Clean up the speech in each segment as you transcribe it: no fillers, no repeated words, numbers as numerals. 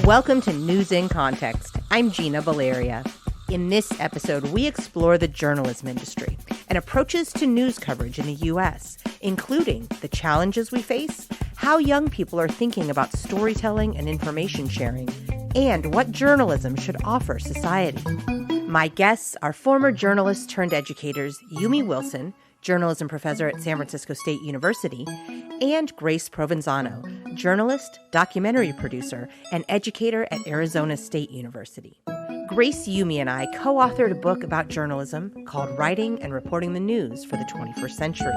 Welcome to News in Context. I'm Gina Valeria. In this episode, we explore the journalism industry and approaches to news coverage in the U.S., including the challenges we face, how young people are thinking about storytelling and information sharing, and what journalism should offer society. My guests are former journalists turned educators Yumi Wilson, journalism professor at San Francisco State University, and Grace Provenzano, journalist, documentary producer, and educator at Arizona State University. Grace, Yumi, and I co-authored a book about journalism called Writing and Reporting the News for the 21st Century.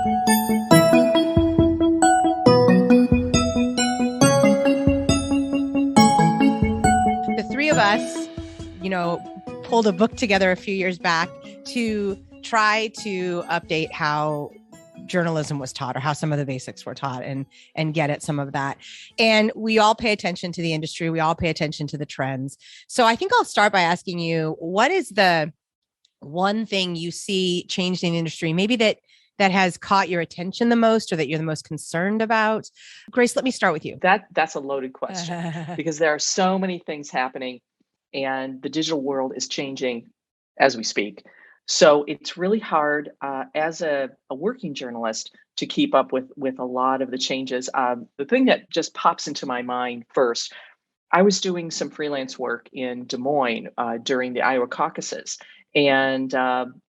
The three of us, pulled a book together a few years back to try to update how journalism was taught or how some of the basics were taught and get at some of that. And we all pay attention to the industry. We all pay attention to the trends. So I think I'll start by asking you, what is the one thing you see changed in the industry, maybe that has caught your attention the most or that you're the most concerned about? Grace, let me start with you. That's a loaded question because there are so many things happening and the digital world is changing as we speak. So it's really hard as a working journalist to keep up with a lot of the changes. The thing that just pops into my mind first, I was doing some freelance work in Des Moines during the Iowa caucuses. And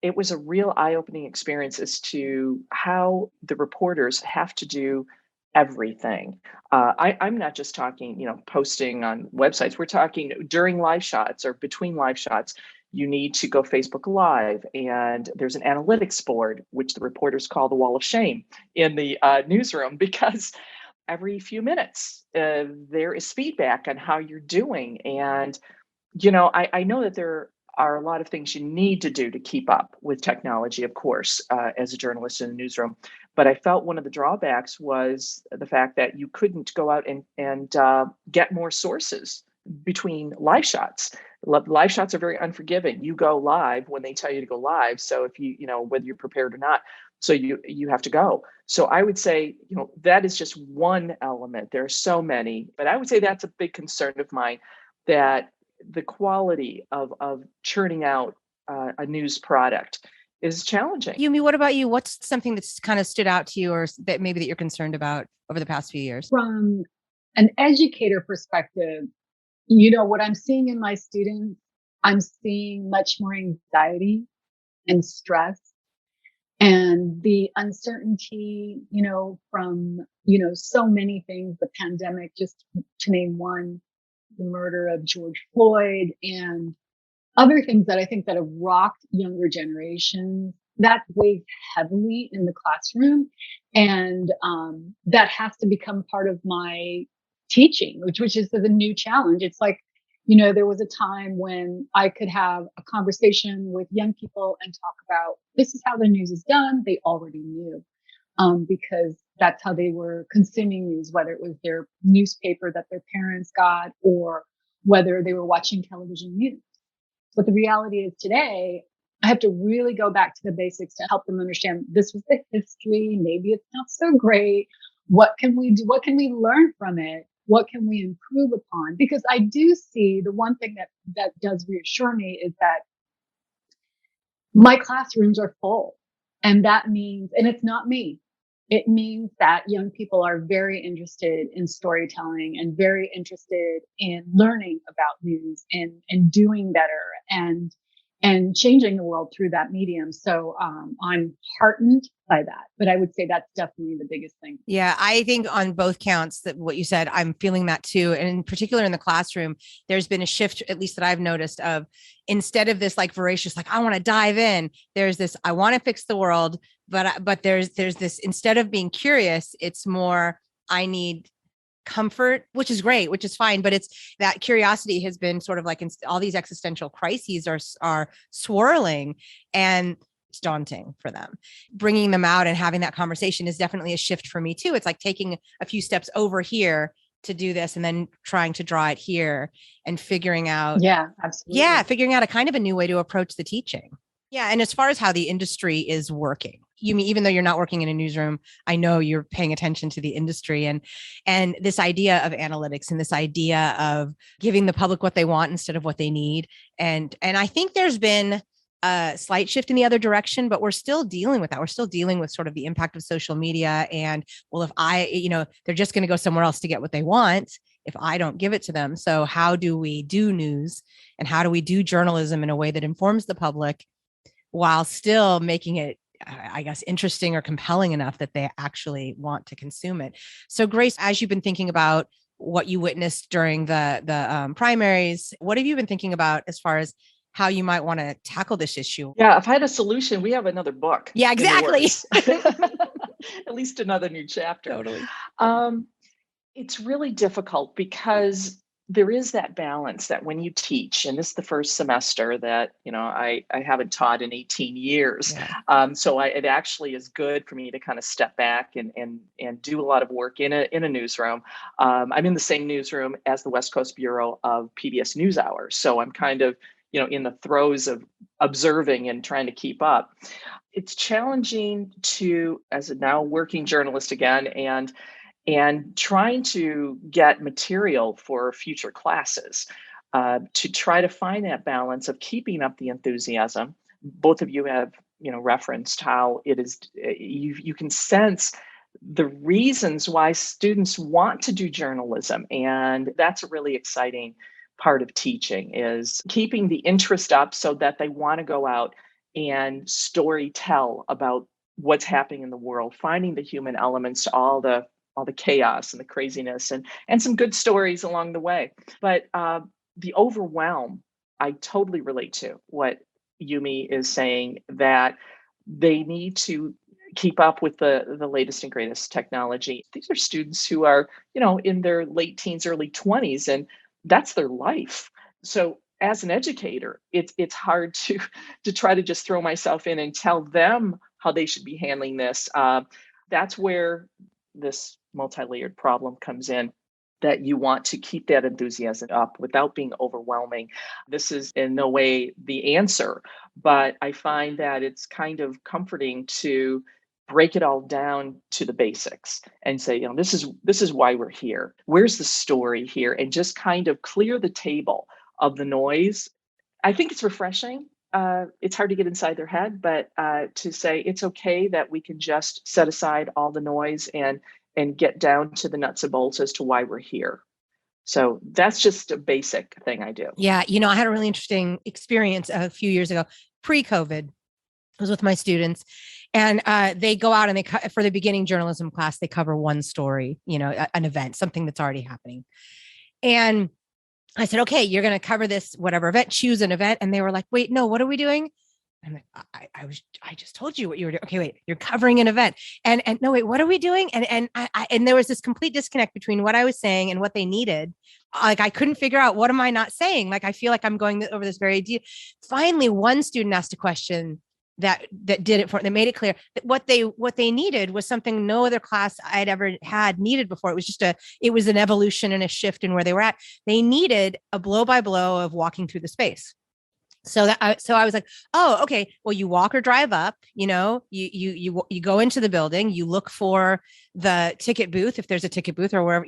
it was a real eye-opening experience as to how the reporters have to do everything. I'm not just talking, posting on websites. We're talking during live shots or between live shots. You need to go Facebook Live, and there's an analytics board, which the reporters call the wall of shame in the newsroom, because every few minutes there is feedback on how you're doing. And, I know that there are a lot of things you need to do to keep up with technology, of course, as a journalist in a newsroom. But I felt one of the drawbacks was the fact that you couldn't go out and get more sources between live shots. Live shots are very unforgiving. You go live when they tell you to go live. So if whether you're prepared or not, so you have to go. So I would say, that is just one element. There are so many, but I would say that's a big concern of mine, that the quality of churning out a news product is challenging. Yumi, what about you? What's something that's kind of stood out to you or that maybe that you're concerned about over the past few years? From an educator perspective, what I'm seeing in my students, I'm seeing much more anxiety and stress and the uncertainty, from, so many things, the pandemic, just to name one, the murder of George Floyd and other things that I think that have rocked younger generations. That weighs heavily in the classroom. And that has to become part of my teaching, which is the new challenge. It's like, there was a time when I could have a conversation with young people and talk about, this is how the news is done. They already knew, because that's how they were consuming news, whether it was their newspaper that their parents got or whether they were watching television news. But the reality is today, I have to really go back to the basics to help them understand this was the history. Maybe it's not so great. What can we do? What can we learn from it? What can we improve upon? Because I do see the one thing that does reassure me is that my classrooms are full. And that means, and it's not me, it means that young people are very interested in storytelling and very interested in learning about news and doing better and changing the world through that medium. So I'm heartened by that, but I would say that's definitely the biggest thing. Yeah, I think on both counts that what you said, I'm feeling that too. And in particular in the classroom, there's been a shift, at least that I've noticed, of instead of this like voracious, like I want to dive in, there's this, I want to fix the world, but there's this, instead of being curious, it's more, I need comfort, which is great, which is fine. But it's that curiosity has been sort of like all these existential crises are swirling and it's daunting for them. Bringing them out and having that conversation is definitely a shift for me too. It's like taking a few steps over here to do this and then trying to draw it here and figuring out. Yeah, absolutely. Yeah. Figuring out a kind of a new way to approach the teaching. Yeah. And as far as how the industry is working, Yumi, even though you're not working in a newsroom, I know you're paying attention to the industry and this idea of analytics and this idea of giving the public what they want instead of what they need. And I think there's been a slight shift in the other direction, but we're still dealing with that. We're still dealing with sort of the impact of social media. And well, if they're just going to go somewhere else to get what they want if I don't give it to them. So how do we do news and how do we do journalism in a way that informs the public while still making it, I guess, interesting or compelling enough that they actually want to consume it? So Grace, as you've been thinking about what you witnessed during the primaries, what have you been thinking about as far as how you might want to tackle this issue? Yeah, if I had a solution, we have another book. Yeah, exactly. At least another new chapter. Totally. It's really difficult because there is that balance that when you teach, and this is the first semester that, I haven't taught in 18 years. Yeah. So it actually is good for me to kind of step back and do a lot of work in a newsroom. I'm in the same newsroom as the West Coast Bureau of PBS NewsHour. So I'm kind of, in the throes of observing and trying to keep up. It's challenging as a now working journalist again, and trying to get material for future classes to try to find that balance of keeping up the enthusiasm. Both of you have, referenced how it is, you can sense the reasons why students want to do journalism. And that's a really exciting part of teaching, is keeping the interest up so that they want to go out and story tell about what's happening in the world, finding the human elements to all the chaos and the craziness, and some good stories along the way. But the overwhelm, I totally relate to what Yumi is saying, that they need to keep up with the latest and greatest technology. These are students who are, in their late teens, early 20s, and that's their life. So as an educator, it's hard to try to just throw myself in and tell them how they should be handling this. That's where this multi-layered problem comes in, that you want to keep that enthusiasm up without being overwhelming. This is in no way the answer, but I find that it's kind of comforting to break it all down to the basics and say, this is why we're here. Where's the story here? And just kind of clear the table of the noise. I think it's refreshing. It's hard to get inside their head, but to say it's okay that we can just set aside all the noise and get down to the nuts and bolts as to why we're here. So that's just a basic thing I do. Yeah. I had a really interesting experience a few years ago, pre-COVID. I was with my students, and they go out and for the beginning journalism class, they cover one story, an event, something that's already happening. And I said, okay, you're going to cover this, whatever event, choose an event. And they were like, wait, no, what are we doing? I'm like, I just told you what you were doing. Okay, wait, you're covering an event. And no, wait, what are we doing? And there was this complete disconnect between what I was saying and what they needed. Like, I couldn't figure out, what am I not saying? Like, I feel like I'm going over this very idea. Finally, one student asked a question that did it that made it clear that what they needed was something no other class I'd ever had needed before. It was it was an evolution and a shift in where they were at. They needed a blow by blow of walking through the space. So I was like, oh, okay. Well, you walk or drive up, you go into the building, you look for the ticket booth, if there's a ticket booth or wherever,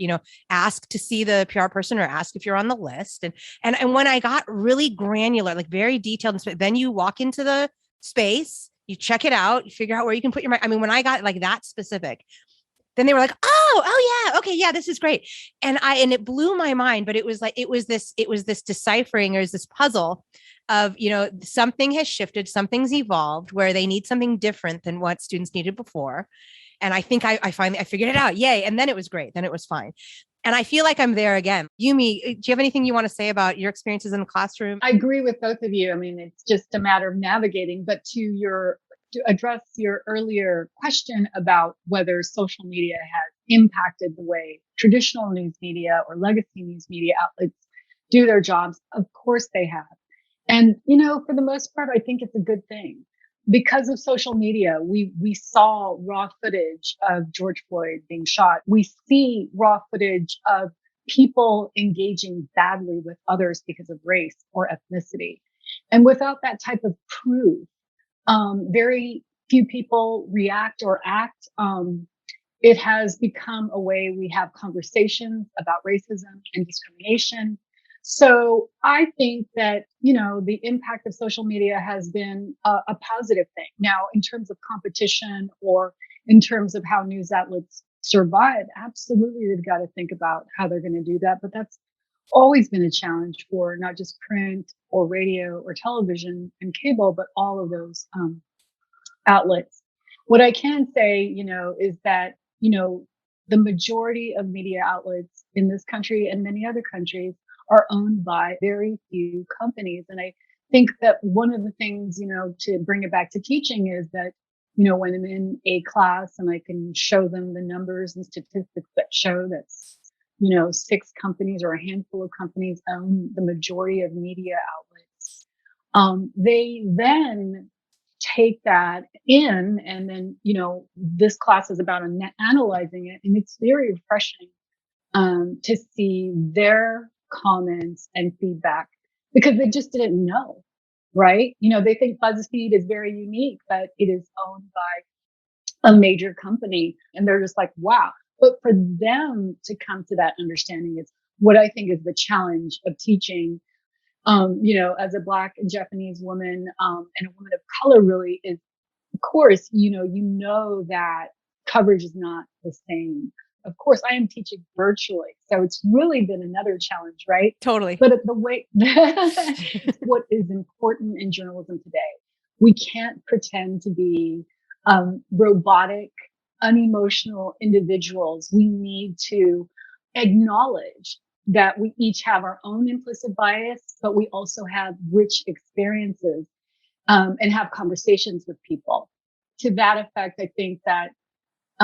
ask to see the PR person or ask if you're on the list. And when I got really granular, like very detailed, then you walk into the space, you check it out, you figure out where you can put your mic. I mean, when I got like that specific, then they were like, oh yeah, okay, yeah, this is great. And it blew my mind, but it was this deciphering, or is this puzzle of, something has shifted, something's evolved where they need something different than what students needed before. And I think I finally figured it out. Yay. And then it was great. Then it was fine. And I feel like I'm there again. Yumi, do you have anything you want to say about your experiences in the classroom? I agree with both of you. I mean, it's just a matter of navigating, but to address your earlier question about whether social media has impacted the way traditional news media or legacy news media outlets do their jobs, of course they have. And, for the most part, I think it's a good thing. Because of social media, we saw raw footage of George Floyd being shot. We see raw footage of people engaging badly with others because of race or ethnicity. And without that type of proof, very few people react or act. It has become a way we have conversations about racism and discrimination. So I think that, the impact of social media has been a positive thing. Now, in terms of competition or in terms of how news outlets survive, absolutely they've got to think about how they're going to do that. But that's always been a challenge for not just print or radio or television and cable, but all of those outlets. What I can say, is that, the majority of media outlets in this country and many other countries are owned by very few companies. And I think that one of the things, to bring it back to teaching is that, when I'm in a class and I can show them the numbers and statistics that show that, 6 companies or a handful of companies own the majority of media outlets. They then take that in, and then, this class is about analyzing it. And it's very refreshing to see their comments and feedback, because they just didn't know, right? They think BuzzFeed is very unique, but it is owned by a major company. And they're just like, wow. But for them to come to that understanding is what I think is the challenge of teaching. As a Black and Japanese woman, and a woman of color, really is, of course, that coverage is not the same. Of course, I am teaching virtually, so it's really been another challenge, right? Totally. But the way, what is important in journalism today, we can't pretend to be robotic, unemotional individuals. We need to acknowledge that we each have our own implicit bias, but we also have rich experiences, and have conversations with people. To that effect, I think that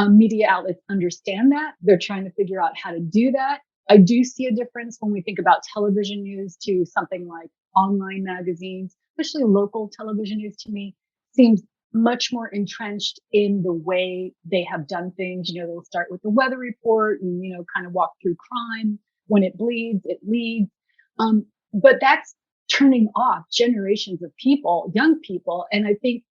media outlets understand that. They're trying to figure out how to do that. I do see a difference when we think about television news to something like online magazines, especially local television news. To me, seems much more entrenched in the way they have done things. They'll start with the weather report and, kind of walk through crime. When it bleeds, it leads. But that's turning off generations of people, young people. And I think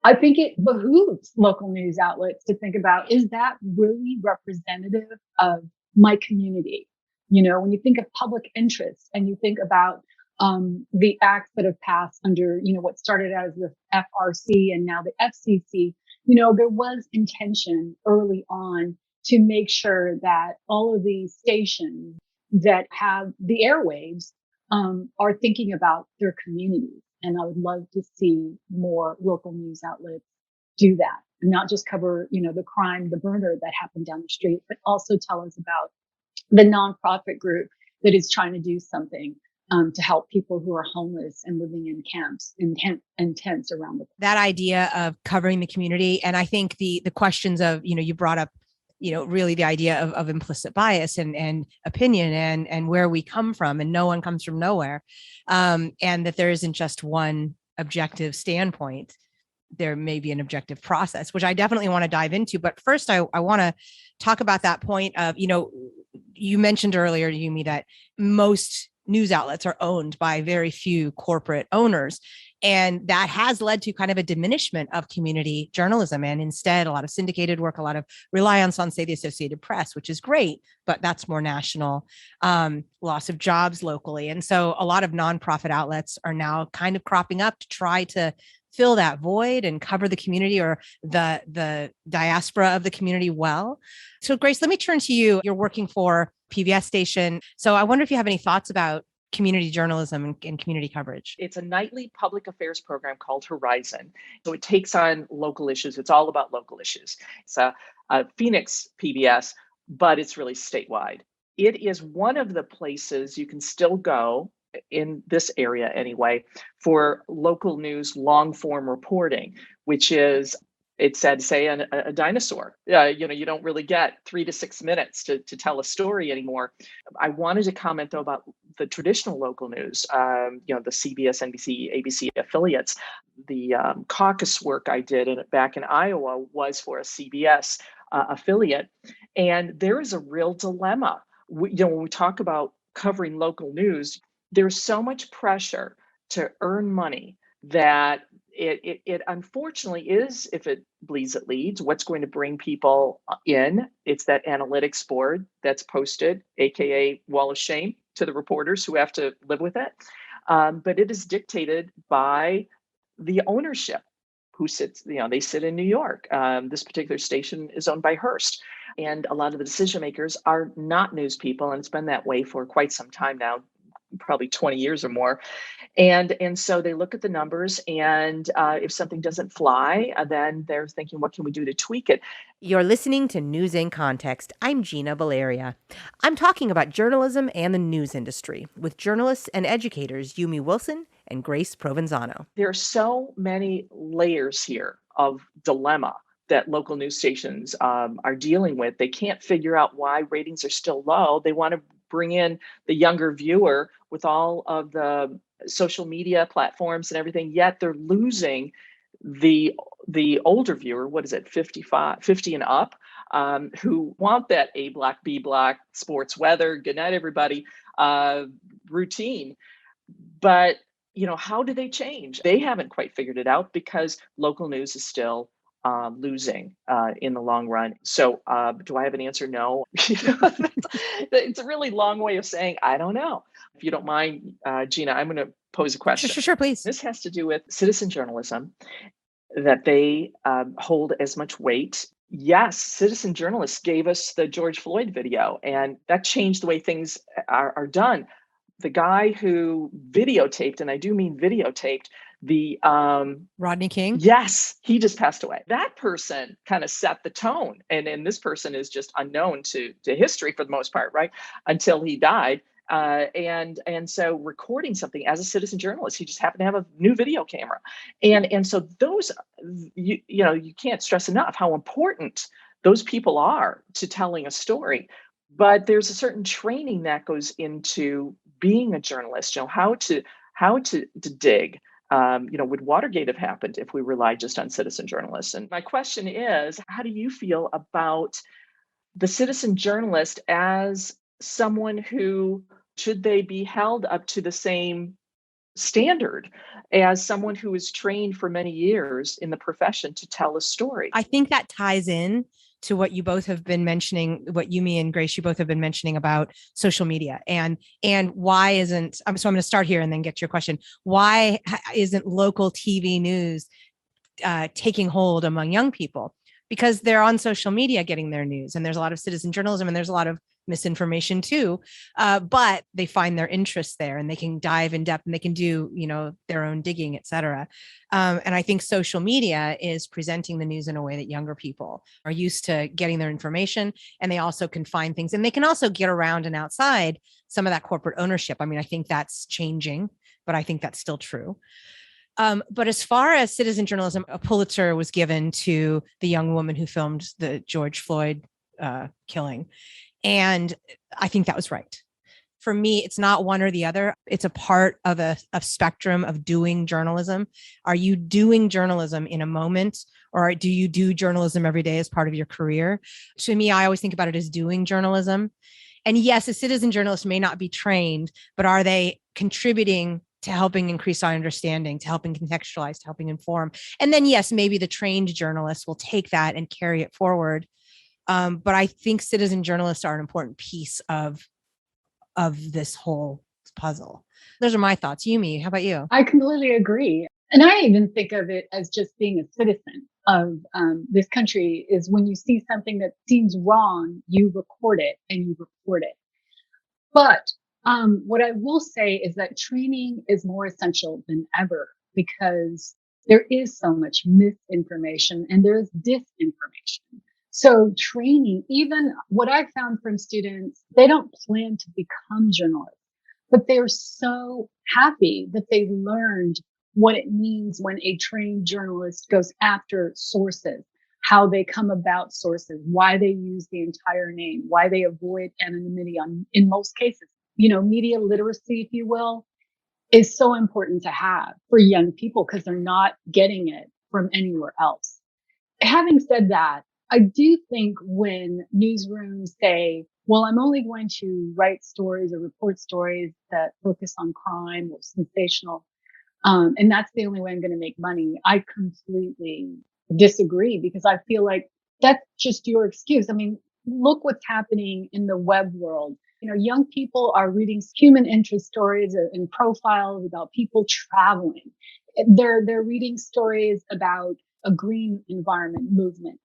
it behooves local news outlets to think about, is that really representative of my community? When you think of public interest and you think about the acts that have passed under, what started out as the FRC and now the FCC, there was intention early on to make sure that all of these stations that have the airwaves are thinking about their communities. And I would love to see more local news outlets do that, and not just cover, the crime, the murder that happened down the street, but also tell us about the nonprofit group that is trying to do something to help people who are homeless and living in camps and tents around the place. That idea of covering the community. And I think the questions of, you brought up, really the idea of implicit bias and opinion and where we come from, and no one comes from nowhere. And that there isn't just one objective standpoint. There may be an objective process, which I definitely want to dive into. But first, I want to talk about that point of, you mentioned earlier, Yumi, that most news outlets are owned by very few corporate owners. And that has led to kind of a diminishment of community journalism. And instead, a lot of syndicated work, a lot of reliance on, say, the Associated Press, which is great, but that's more national, loss of jobs locally. And so a lot of nonprofit outlets are now kind of cropping up to try to fill that void and cover the community or the diaspora of the community well. So Grace, let me turn to you. You're working for PBS station. So I wonder if you have any thoughts about community journalism and community coverage. It's a nightly public affairs program called Horizon. So it takes on local issues. It's all about local issues. It's a Phoenix PBS, but it's really statewide. It is one of the places you can still go in this area anyway for local news long form reporting, which is, it's sad to say, a dinosaur. You don't really get 3 to 6 minutes to tell a story anymore. I wanted to comment though about the traditional local news, the CBS, NBC, ABC affiliates. The caucus work I did back in Iowa was for a CBS affiliate. And there is a real dilemma. When we talk about covering local news, there's so much pressure to earn money that it unfortunately is, if it bleeds, it leads. What's going to bring people in? It's that analytics board that's posted, AKA wall of shame, to the reporters who have to live with it. But it is dictated by the ownership who sits, they sit in New York. This particular station is owned by Hearst. And a lot of the decision makers are not news people. And it's been that way for quite some time now, probably 20 years or more. And so they look at the numbers, and if something doesn't fly, then they're thinking, what can we do to tweak it? You're listening to News in Context. I'm Gina Valeria. I'm talking about journalism and the news industry with journalists and educators Yumi Wilson and Grace Provenzano. There are so many layers here of dilemma that local news stations are dealing with. They can't figure out why ratings are still low. They want to bring in the younger viewer with all of the social media platforms and everything, yet they're losing the older viewer, what is it, 50 and up, who want that A block, B block, sports, weather, good night, everybody, routine. But, how do they change? They haven't quite figured it out because local news is still losing in the long run. So do I have an answer? No. It's a really long way of saying, I don't know. If you don't mind, Gina, I'm going to pose a question. Sure, please. This has to do with citizen journalism, that they hold as much weight. Yes, citizen journalists gave us the George Floyd video, and that changed the way things are done. The guy who videotaped, and I do mean videotaped, the Rodney King? Yes, he just passed away. That person kind of set the tone. And this person is just unknown to history for the most part, right? Until he died. And so recording something as a citizen journalist, he just happened to have a new video camera. And so those, you can't stress enough how important those people are to telling a story. But there's a certain training that goes into being a journalist, how to dig. Would Watergate have happened if we relied just on citizen journalists? And my question is, how do you feel about the citizen journalist as someone who, should they be held up to the same standard as someone who is trained for many years in the profession to tell a story? I think that ties in to what you both have been mentioning, what Yumi and Grace, you both have been mentioning about social media and why isn't, so I'm going to start here and then get to your question. Why isn't local TV news taking hold among young people? Because they're on social media getting their news, and there's a lot of citizen journalism and there's a lot of misinformation too, but they find their interests there and they can dive in depth and they can do, their own digging, et cetera. And I think social media is presenting the news in a way that younger people are used to getting their information, and they also can find things, and they can also get around and outside some of that corporate ownership. I mean, I think that's changing, but I think that's still true. But as far as citizen journalism, a Pulitzer was given to the young woman who filmed the George Floyd killing. And I think that was right. For me, it's not one or the other. It's a part of a spectrum of doing journalism. Are you doing journalism in a moment, or do you do journalism every day as part of your career? To me, I always think about it as doing journalism. And yes, a citizen journalist may not be trained, but are they contributing to helping increase our understanding, to helping contextualize, to helping inform? And then, yes, maybe the trained journalist will take that and carry it forward. But I think citizen journalists are an important piece of this whole puzzle. Those are my thoughts. Yumi, how about you? I completely agree. And I even think of it as just being a citizen of this country is when you see something that seems wrong, you record it and you report it. But what I will say is that training is more essential than ever, because there is so much misinformation and there is disinformation. So training, even what I've found from students, they don't plan to become journalists, but they're so happy that they learned what it means when a trained journalist goes after sources, how they come about sources, why they use the entire name, why they avoid anonymity in most cases. Media literacy, if you will, is so important to have for young people because they're not getting it from anywhere else. Having said that, I do think when newsrooms say, well, I'm only going to write stories or report stories that focus on crime or sensational, And that's the only way I'm going to make money. I completely disagree because I feel like that's just your excuse. I mean, look what's happening in the web world. You know, young people are reading human interest stories and profiles about people traveling. They're reading stories about a green environment movement.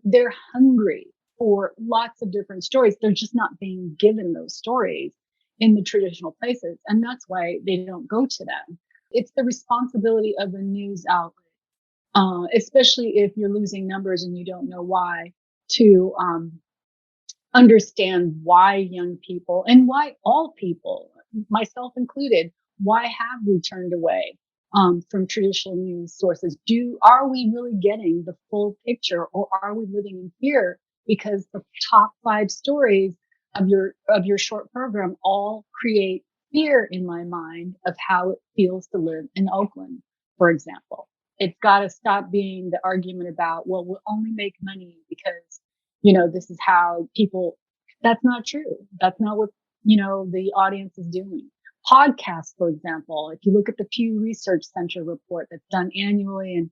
They're hungry for lots of different stories. They're just not being given those stories in the traditional places. And that's why they don't go to them. It's the responsibility of a news outlet, especially if you're losing numbers and you don't know why, to understand why young people and why all people, myself included, why have we turned away from traditional news sources? Are we really getting the full picture, or are we living in fear because the top 5 stories of your short program all create fear in my mind of how it feels to live in Oakland, for example? It's got to stop being the argument about, well, we'll only make money because, you know, this is how people. That's not true. That's not what, you know, the audience is doing. Podcasts, for example, if you look at the Pew Research Center report that's done annually, and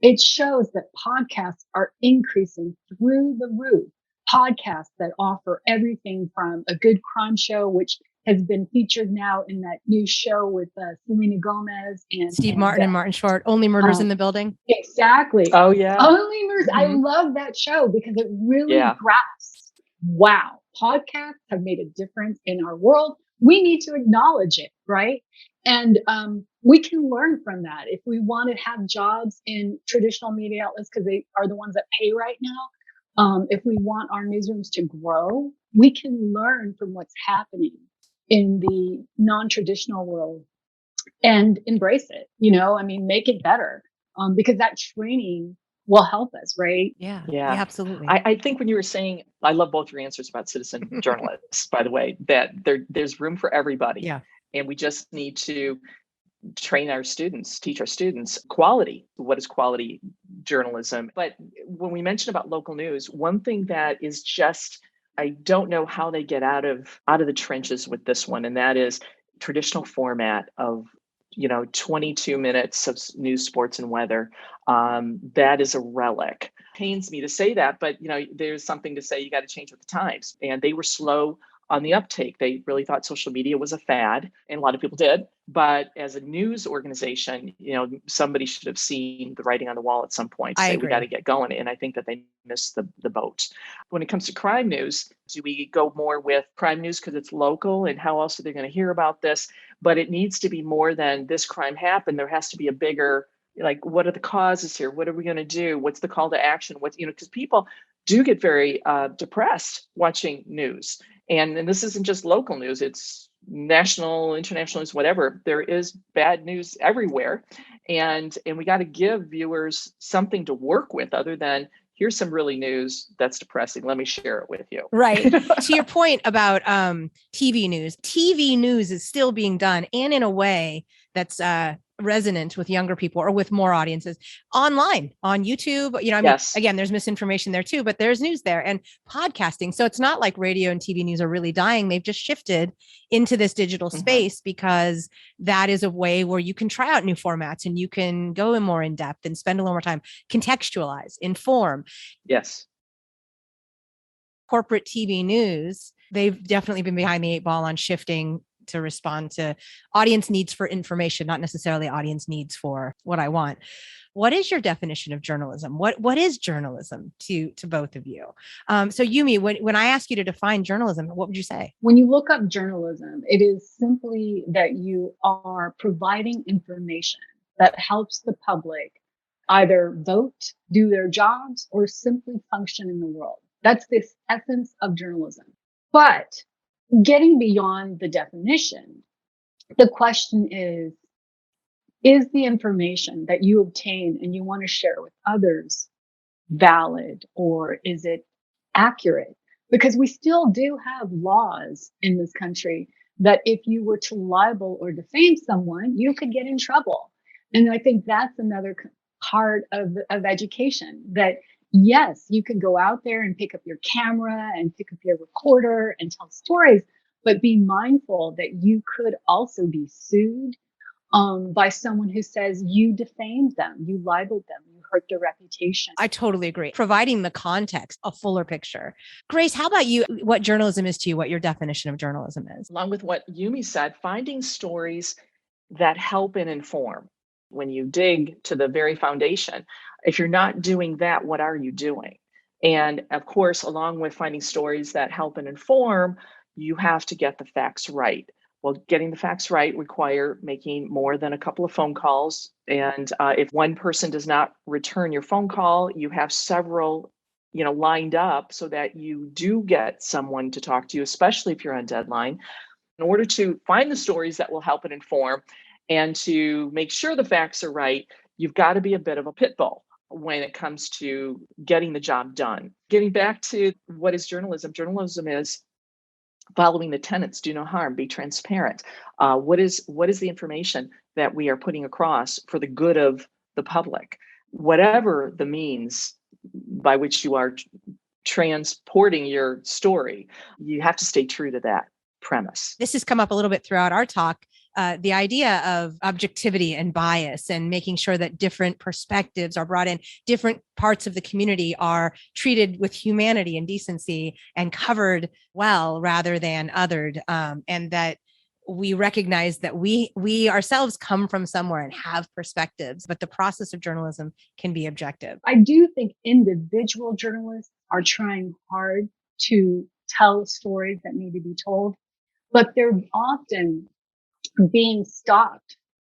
it shows that podcasts are increasing through the roof. Podcasts that offer everything from a good crime show, which has been featured now in that new show with Selena Gomez and Steve Martin and Martin Short, Only Murders in the Building. Exactly. Oh, yeah. Only Murders. Mm-hmm. I love that show because it really grasps, wow, podcasts have made a difference in our world. We need to acknowledge it, right? And we can learn from that. If we want to have jobs in traditional media outlets because they are the ones that pay right now, if we want our newsrooms to grow, we can learn from what's happening in the non-traditional world and embrace it. You know, I mean, make it better, because that training will help us, right? Yeah, absolutely. I think when you were saying, I love both your answers about citizen journalists, by the way, that there's room for everybody. Yeah. And we just need to train our students, teach our students quality. What is quality journalism? But when we mention about local news, one thing that is just, I don't know how they get out of the trenches with this one, and that is traditional format of 22 minutes of news, sports, and weather. That is a relic. Pains me to say that, but there's something to say. You got to change with the times, and they were slow on the uptake. They really thought social media was a fad, and a lot of people did. But as a news organization, somebody should have seen the writing on the wall at some point to say we got to get going. And I think that they missed the boat. When it comes to crime news, do we go more with crime news because it's local, and how else are they going to hear about this? But it needs to be more than this crime happened. There has to be a bigger, like, what are the causes here? What are we going to do? What's the call to action? Because people do get very depressed watching news. And this isn't just local news, it's national, international news, whatever. There is bad news everywhere. And we got to give viewers something to work with other than, here's some really news that's depressing. Let me share it with you. Right. To your point about TV news is still being done, and in a way that's resonant with younger people or with more audiences online on YouTube. Yes. Again, there's misinformation there too, but there's news there, and podcasting. So it's not like radio and TV news are really dying. They've just shifted into this digital space because that is a way where you can try out new formats and you can go in more in depth and spend a little more time, contextualize, inform. Yes. Corporate TV news, they've definitely been behind the 8 ball on shifting to respond to audience needs for information, not necessarily audience needs for what I want. What is your definition of journalism? What is journalism to both of you? So Yumi, when I ask you to define journalism, what would you say? When you look up journalism, it is simply that you are providing information that helps the public either vote, do their jobs, or simply function in the world. That's the essence of journalism. But getting beyond the definition, the question is the information that you obtain and you want to share with others valid, or is it accurate? Because we still do have laws in this country that if you were to libel or defame someone, you could get in trouble. And I think that's another part of education, that yes, you can go out there and pick up your camera and pick up your recorder and tell stories, but be mindful that you could also be sued, by someone who says you defamed them, you libeled them, you hurt their reputation. I totally agree. Providing the context, a fuller picture. Grace, how about you? What journalism is to you, what your definition of journalism is? Along with what Yumi said, finding stories that help and inform. When you dig to the very foundation, if you're not doing that, what are you doing? And of course, along with finding stories that help and inform, you have to get the facts right. Well, getting the facts right require making more than a couple of phone calls. And if one person does not return your phone call, you have several, lined up so that you do get someone to talk to you, especially if you're on deadline, in order to find the stories that will help and inform and to make sure the facts are right. You've got to be a bit of a pit bull when it comes to getting the job done. Getting back to what is journalism? Journalism is following the tenets: do no harm, be transparent. What is the information that we are putting across for the good of the public? Whatever the means by which you are transporting your story, you have to stay true to that premise. This has come up a little bit throughout our talk. The idea of objectivity and bias and making sure that different perspectives are brought in, different parts of the community are treated with humanity and decency and covered well rather than othered. And that we recognize that we ourselves come from somewhere and have perspectives, but the process of journalism can be objective. I do think individual journalists are trying hard to tell stories that need to be told, but they're often being stopped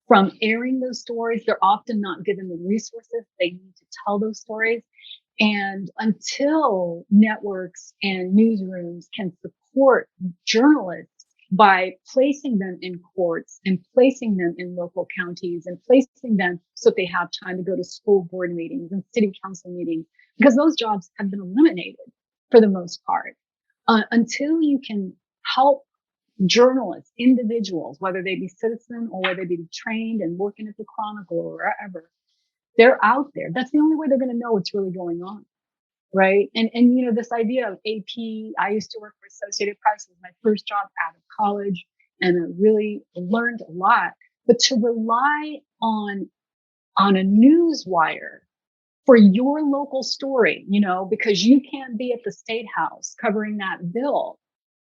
from airing those stories. They're often not given the resources they need to tell those stories. And until networks and newsrooms can support journalists by placing them in courts and placing them in local counties and placing them so they have time to go to school board meetings and city council meetings, because those jobs have been eliminated for the most part, until you can help journalists, individuals, whether they be citizen or whether they be trained and working at the Chronicle or wherever, they're out there. That's the only way they're going to know what's really going on, right? And this idea of AP, I used to work for Associated Press. It was my first job out of college, and I really learned a lot. But to rely on a news wire for your local story, because you can't be at the State House covering that bill,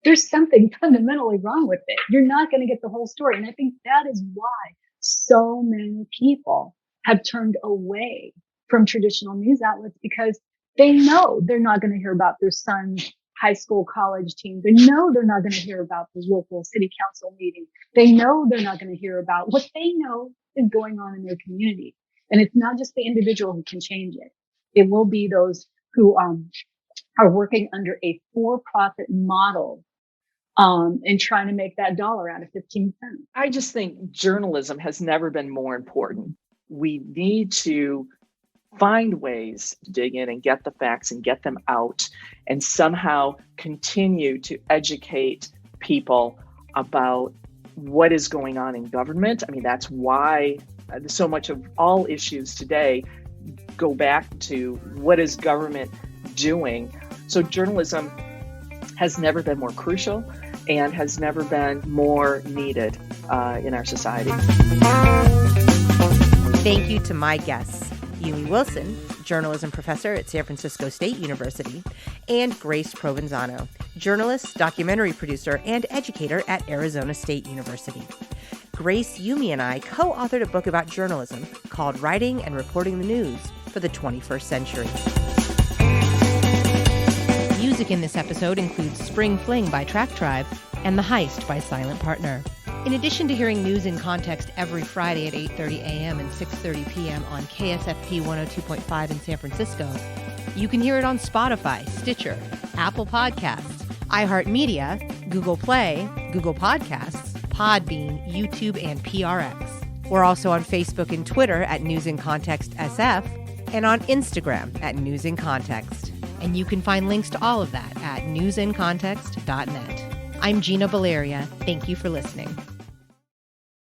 there's something fundamentally wrong with it. You're not going to get the whole story. And I think that is why so many people have turned away from traditional news outlets, because they know they're not going to hear about their son's high school, college team. They know they're not going to hear about the local city council meeting. They know they're not going to hear about what they know is going on in their community. And it's not just the individual who can change it. It will be those who are working under a for-profit model and trying to make that dollar out of 15 cents. I just think journalism has never been more important. We need to find ways to dig in and get the facts and get them out and somehow continue to educate people about what is going on in government. I mean, that's why so much of all issues today go back to what is government doing. So journalism has never been more crucial and has never been more needed in our society. Thank you to my guests, Yumi Wilson, journalism professor at San Francisco State University, and Grace Provenzano, journalist, documentary producer, and educator at Arizona State University. Grace, Yumi, and I co-authored a book about journalism called Writing and Reporting the News for the 21st Century. Music in this episode includes Spring Fling by Track Tribe and The Heist by Silent Partner. In addition to hearing News in Context every Friday at 8:30 a.m. and 6:30 p.m. on KSFP 102.5 in San Francisco, you can hear it on Spotify, Stitcher, Apple Podcasts, iHeartMedia, Google Play, Google Podcasts, Podbean, YouTube, and PRX. We're also on Facebook and Twitter at News in Context SF and on Instagram at News in Context. And you can find links to all of that at newsincontext.net. I'm Gina Valeria. Thank you for listening.